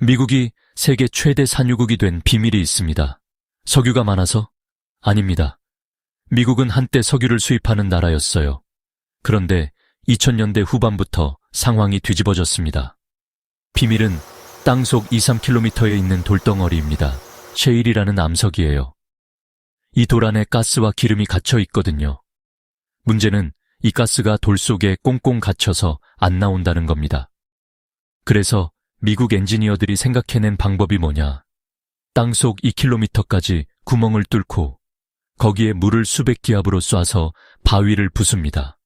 미국이 세계 최대 산유국이 된 비밀이 있습니다. 석유가 많아서? 아닙니다. 미국은 한때 석유를 수입하는 나라였어요. 그런데 2000년대 후반부터 상황이 뒤집어졌습니다. 비밀은 땅속 2-3km에 있는 돌덩어리입니다. 셰일이라는 암석이에요. 이 돌 안에 가스와 기름이 갇혀 있거든요. 문제는 이 가스가 돌 속에 꽁꽁 갇혀서 안 나온다는 겁니다. 그래서 미국 엔지니어들이 생각해낸 방법이 뭐냐. 땅속 2km까지 구멍을 뚫고 거기에 물을 수백 기압으로 쏴서 바위를 부숩니다.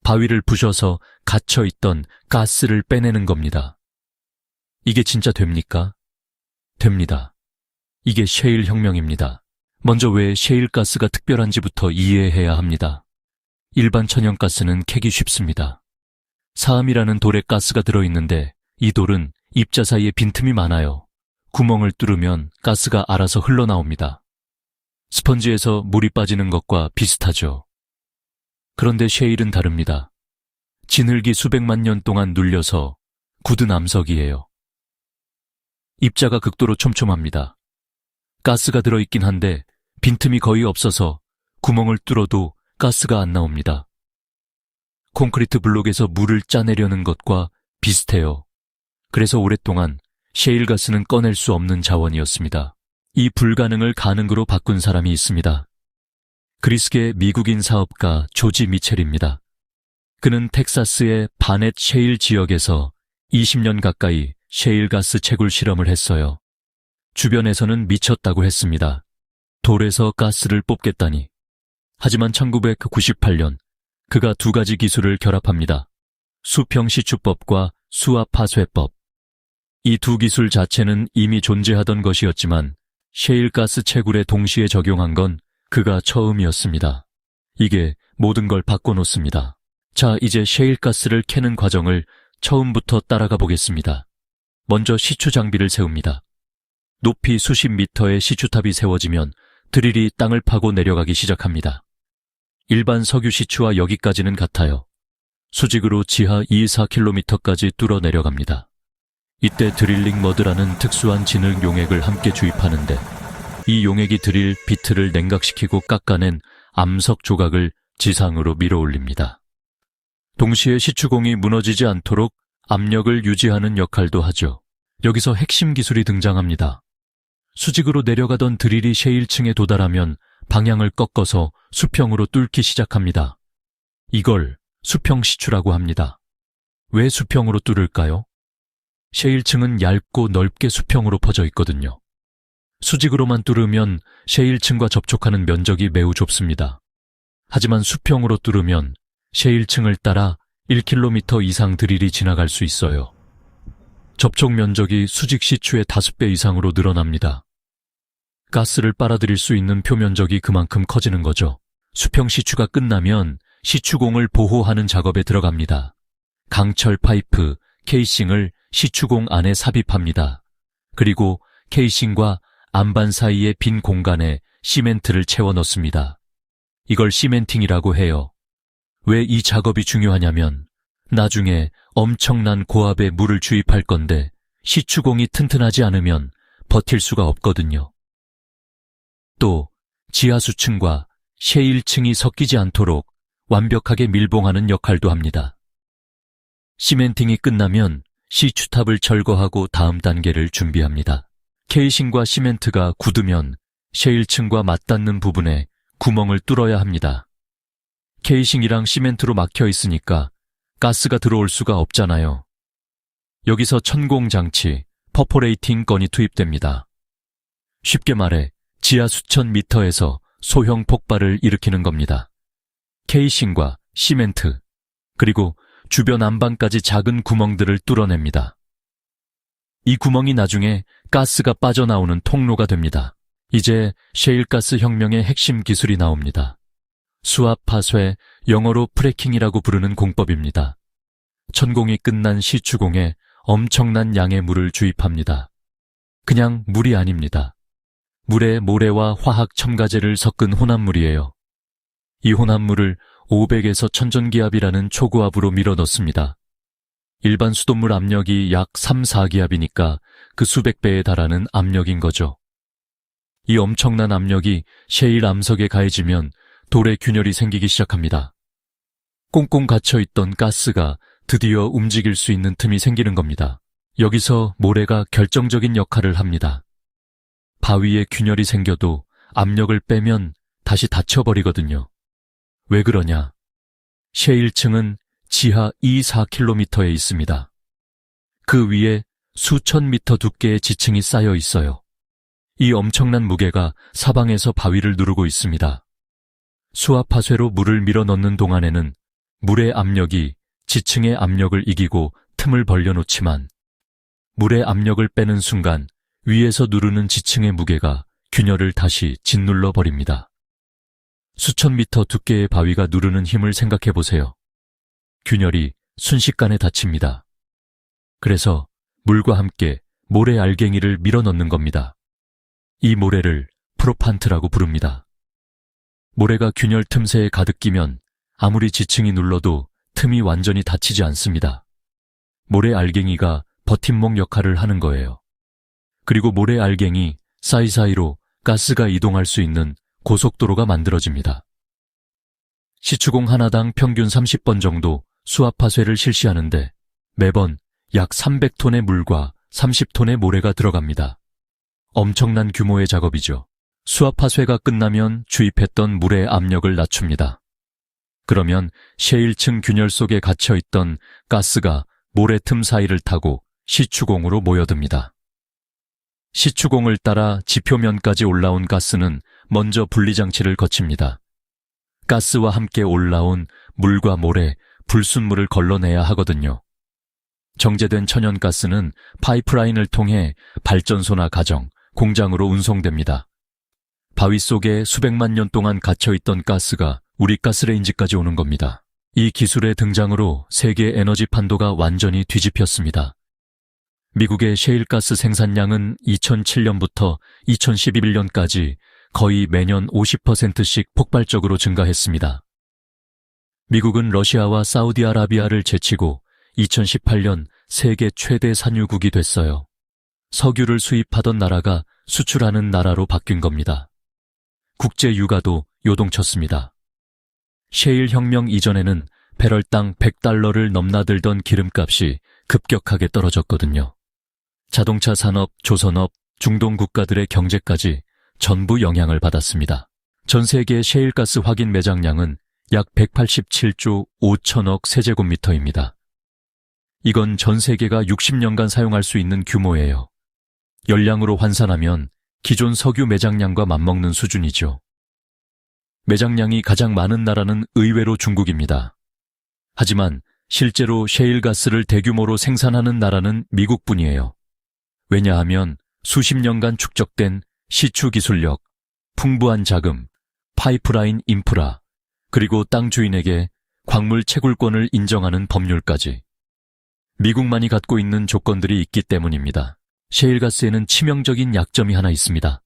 바위를 부셔서 갇혀있던 가스를 빼내는 겁니다. 이게 진짜 됩니까? 됩니다. 이게 셰일 혁명입니다. 먼저 왜 셰일 가스가 특별한지부터 이해해야 합니다. 일반 천연가스는 캐기 쉽습니다. 사암이라는 돌에 가스가 들어있는데 이 돌은 입자 사이에 빈틈이 많아요. 구멍을 뚫으면 가스가 알아서 흘러나옵니다. 스펀지에서 물이 빠지는 것과 비슷하죠. 그런데 셰일은 다릅니다. 진흙이 수백만 년 동안 눌려서 굳은 암석이에요. 입자가 극도로 촘촘합니다. 가스가 들어있긴 한데 빈틈이 거의 없어서 구멍을 뚫어도 가스가 안 나옵니다. 콘크리트 블록에서 물을 짜내려는 것과 비슷해요. 그래서 오랫동안 셰일 가스는 꺼낼 수 없는 자원이었습니다. 이 불가능을 가능으로 바꾼 사람이 있습니다. 그리스계 미국인 사업가 조지 미첼입니다. 그는 텍사스의 바넷 셰일 지역에서 20년 가까이 셰일 가스 채굴 실험을 했어요. 주변에서는 미쳤다고 했습니다. 돌에서 가스를 뽑겠다니. 하지만 1998년 그가 두 가지 기술을 결합합니다. 수평 시추법과 수압 파쇄법. 이 두 기술 자체는 이미 존재하던 것이었지만 셰일 가스 채굴에 동시에 적용한 건 그가 처음이었습니다. 이게 모든 걸 바꿔놓습니다. 자, 이제 셰일 가스를 캐는 과정을 처음부터 따라가 보겠습니다. 먼저 시추 장비를 세웁니다. 높이 수십 미터의 시추탑이 세워지면 드릴이 땅을 파고 내려가기 시작합니다. 일반 석유 시추와 여기까지는 같아요. 수직으로 지하 2-4km까지 뚫어 내려갑니다. 이때 드릴링 머드라는 특수한 진흙 용액을 함께 주입하는데 이 용액이 드릴 비트를 냉각시키고 깎아낸 암석 조각을 지상으로 밀어 올립니다. 동시에 시추공이 무너지지 않도록 압력을 유지하는 역할도 하죠. 여기서 핵심 기술이 등장합니다. 수직으로 내려가던 드릴이 셰일층에 도달하면 방향을 꺾어서 수평으로 뚫기 시작합니다. 이걸 수평 시추라고 합니다. 왜 수평으로 뚫을까요? 셰일층은 얇고 넓게 수평으로 퍼져 있거든요. 수직으로만 뚫으면 셰일층과 접촉하는 면적이 매우 좁습니다. 하지만 수평으로 뚫으면 셰일층을 따라 1km 이상 드릴이 지나갈 수 있어요. 접촉 면적이 수직 시추의 5배 이상으로 늘어납니다. 가스를 빨아들일 수 있는 표면적이 그만큼 커지는 거죠. 수평 시추가 끝나면 시추공을 보호하는 작업에 들어갑니다. 강철 파이프, 케이싱을 시추공 안에 삽입합니다. 그리고 케이싱과 안반 사이의 빈 공간에 시멘트를 채워 넣습니다. 이걸 시멘팅이라고 해요. 왜 이 작업이 중요하냐면 나중에 엄청난 고압의 물을 주입할 건데 시추공이 튼튼하지 않으면 버틸 수가 없거든요. 또 지하수층과 셰일층이 섞이지 않도록 완벽하게 밀봉하는 역할도 합니다. 시멘팅이 끝나면 시추탑을 철거하고 다음 단계를 준비합니다. 케이싱과 시멘트가 굳으면 셰일층과 맞닿는 부분에 구멍을 뚫어야 합니다. 케이싱이랑 시멘트로 막혀 있으니까 가스가 들어올 수가 없잖아요. 여기서 천공장치, 퍼포레이팅 건이 투입됩니다. 쉽게 말해 지하 수천 미터에서 소형 폭발을 일으키는 겁니다. 케이싱과 시멘트, 그리고 주변 안방까지 작은 구멍들을 뚫어냅니다. 이 구멍이 나중에 가스가 빠져나오는 통로가 됩니다. 이제 셰일가스 혁명의 핵심 기술이 나옵니다. 수압 파쇄, 영어로 프래킹이라고 부르는 공법입니다. 천공이 끝난 시추공에 엄청난 양의 물을 주입합니다. 그냥 물이 아닙니다. 물에 모래와 화학 첨가제를 섞은 혼합물이에요. 이 혼합물을 500에서 1000전기압이라는 초고압으로 밀어 넣습니다. 일반 수돗물 압력이 약 3, 4기압이니까 그 수백 배에 달하는 압력인 거죠. 이 엄청난 압력이 셰일 암석에 가해지면 돌에 균열이 생기기 시작합니다. 꽁꽁 갇혀있던 가스가 드디어 움직일 수 있는 틈이 생기는 겁니다. 여기서 모래가 결정적인 역할을 합니다. 바위에 균열이 생겨도 압력을 빼면 다시 닫혀버리거든요. 왜 그러냐? 셰일층은 지하 2-4km에 있습니다. 그 위에 수천 미터 두께의 지층이 쌓여 있어요. 이 엄청난 무게가 사방에서 바위를 누르고 있습니다. 수압하쇄로 물을 밀어 넣는 동안에는 물의 압력이 지층의 압력을 이기고 틈을 벌려놓지만 물의 압력을 빼는 순간 위에서 누르는 지층의 무게가 균열을 다시 짓눌러 버립니다. 수천 미터 두께의 바위가 누르는 힘을 생각해 보세요. 균열이 순식간에 닫힙니다. 그래서 물과 함께 모래 알갱이를 밀어 넣는 겁니다. 이 모래를 프로판트라고 부릅니다. 모래가 균열 틈새에 가득 끼면 아무리 지층이 눌러도 틈이 완전히 닫히지 않습니다. 모래 알갱이가 버팀목 역할을 하는 거예요. 그리고 모래 알갱이 사이사이로 가스가 이동할 수 있는 고속도로가 만들어집니다. 시추공 하나당 평균 30번 정도 수압하쇄를 실시하는데 매번 약 300톤의 물과 30톤의 모래가 들어갑니다. 엄청난 규모의 작업이죠. 수압하쇄가 끝나면 주입했던 물의 압력을 낮춥니다. 그러면 셰일층 균열 속에 갇혀있던 가스가 모래 틈 사이를 타고 시추공으로 모여듭니다. 시추공을 따라 지표면까지 올라온 가스는 먼저 분리장치를 거칩니다. 가스와 함께 올라온 물과 모래, 불순물을 걸러내야 하거든요. 정제된 천연가스는 파이프라인을 통해 발전소나 가정, 공장으로 운송됩니다. 바위 속에 수백만 년 동안 갇혀있던 가스가 우리 가스레인지까지 오는 겁니다. 이 기술의 등장으로 세계 에너지 판도가 완전히 뒤집혔습니다. 미국의 셰일가스 생산량은 2007년부터 2011년까지 거의 매년 50%씩 폭발적으로 증가했습니다. 미국은 러시아와 사우디아라비아를 제치고 2018년 세계 최대 산유국이 됐어요. 석유를 수입하던 나라가 수출하는 나라로 바뀐 겁니다. 국제 유가도 요동쳤습니다. 셰일 혁명 이전에는 배럴당 100달러를 넘나들던 기름값이 급격하게 떨어졌거든요. 자동차 산업, 조선업, 중동 국가들의 경제까지 전부 영향을 받았습니다. 전 세계 셰일가스 확인 매장량은 약 187조 5천억 세제곱미터입니다. 이건 전 세계가 60년간 사용할 수 있는 규모예요. 열량으로 환산하면 기존 석유 매장량과 맞먹는 수준이죠. 매장량이 가장 많은 나라는 의외로 중국입니다. 하지만 실제로 셰일가스를 대규모로 생산하는 나라는 미국뿐이에요. 왜냐하면 수십 년간 축적된 시추 기술력, 풍부한 자금, 파이프라인 인프라, 그리고 땅 주인에게 광물 채굴권을 인정하는 법률까지 미국만이 갖고 있는 조건들이 있기 때문입니다. 셰일가스에는 치명적인 약점이 하나 있습니다.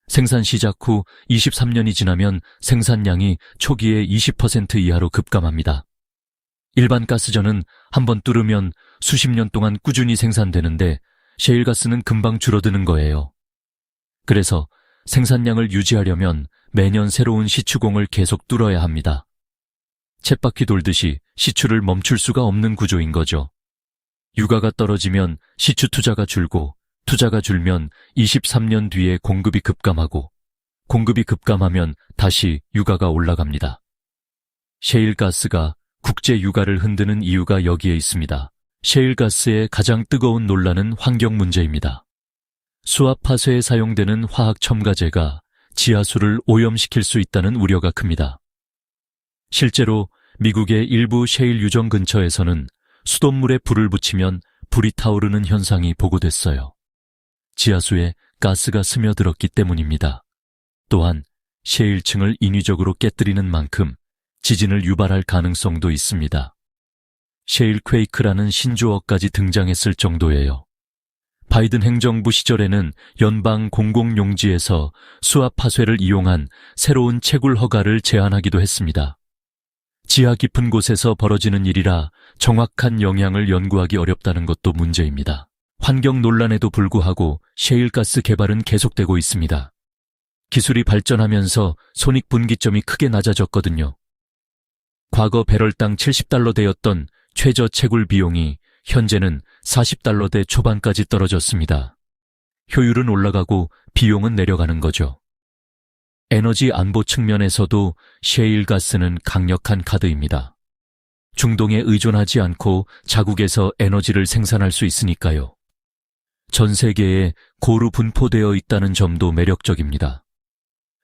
생산 시작 후 23년이 지나면 생산량이 초기에 20% 이하로 급감합니다. 일반 가스전은 한번 뚫으면 수십 년 동안 꾸준히 생산되는데 셰일가스는 금방 줄어드는 거예요. 그래서 생산량을 유지하려면 매년 새로운 시추공을 계속 뚫어야 합니다. 쳇바퀴 돌듯이 시추를 멈출 수가 없는 구조인 거죠. 유가가 떨어지면 시추 투자가 줄고 투자가 줄면 23년 뒤에 공급이 급감하고 공급이 급감하면 다시 유가가 올라갑니다. 셰일가스가 국제 유가를 흔드는 이유가 여기에 있습니다. 셰일가스의 가장 뜨거운 논란은 환경 문제입니다. 수압하쇄에 사용되는 화학 첨가제가 지하수를 오염시킬 수 있다는 우려가 큽니다. 실제로 미국의 일부 셰일 유정 근처에서는 수돗물에 불을 붙이면 불이 타오르는 현상이 보고됐어요. 지하수에 가스가 스며들었기 때문입니다. 또한 셰일층을 인위적으로 깨뜨리는 만큼 지진을 유발할 가능성도 있습니다. 셰일 퀘이크라는 신조어까지 등장했을 정도예요. 바이든 행정부 시절에는 연방 공공용지에서 수압하쇄를 이용한 새로운 채굴 허가를 제한하기도 했습니다. 지하 깊은 곳에서 벌어지는 일이라 정확한 영향을 연구하기 어렵다는 것도 문제입니다. 환경 논란에도 불구하고 셰일가스 개발은 계속되고 있습니다. 기술이 발전하면서 손익 분기점이 크게 낮아졌거든요. 과거 배럴당 70달러 대였던 최저 채굴 비용이 현재는 40달러대 초반까지 떨어졌습니다. 효율은 올라가고 비용은 내려가는 거죠. 에너지 안보 측면에서도 셰일가스는 강력한 카드입니다. 중동에 의존하지 않고 자국에서 에너지를 생산할 수 있으니까요. 전 세계에 고루 분포되어 있다는 점도 매력적입니다.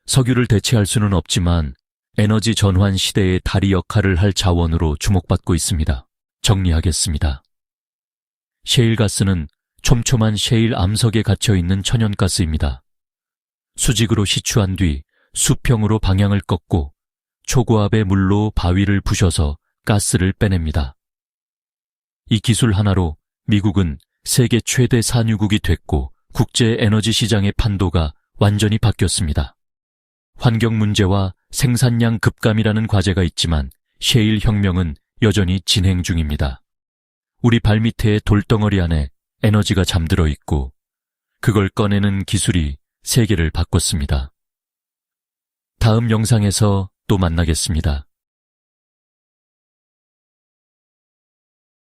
석유를 대체할 수는 없지만 에너지 전환 시대의 다리 역할을 할 자원으로 주목받고 있습니다. 정리하겠습니다. 셰일가스는 촘촘한 셰일 암석에 갇혀있는 천연가스입니다. 수직으로 시추한 뒤 수평으로 방향을 꺾고 초고압의 물로 바위를 부셔서 가스를 빼냅니다. 이 기술 하나로 미국은 세계 최대 산유국이 됐고 국제 에너지 시장의 판도가 완전히 바뀌었습니다. 환경 문제와 생산량 급감이라는 과제가 있지만 셰일 혁명은 여전히 진행 중입니다. 우리 발밑에 돌덩어리 안에 에너지가 잠들어 있고 그걸 꺼내는 기술이 세계를 바꿨습니다. 다음 영상에서 또 만나겠습니다.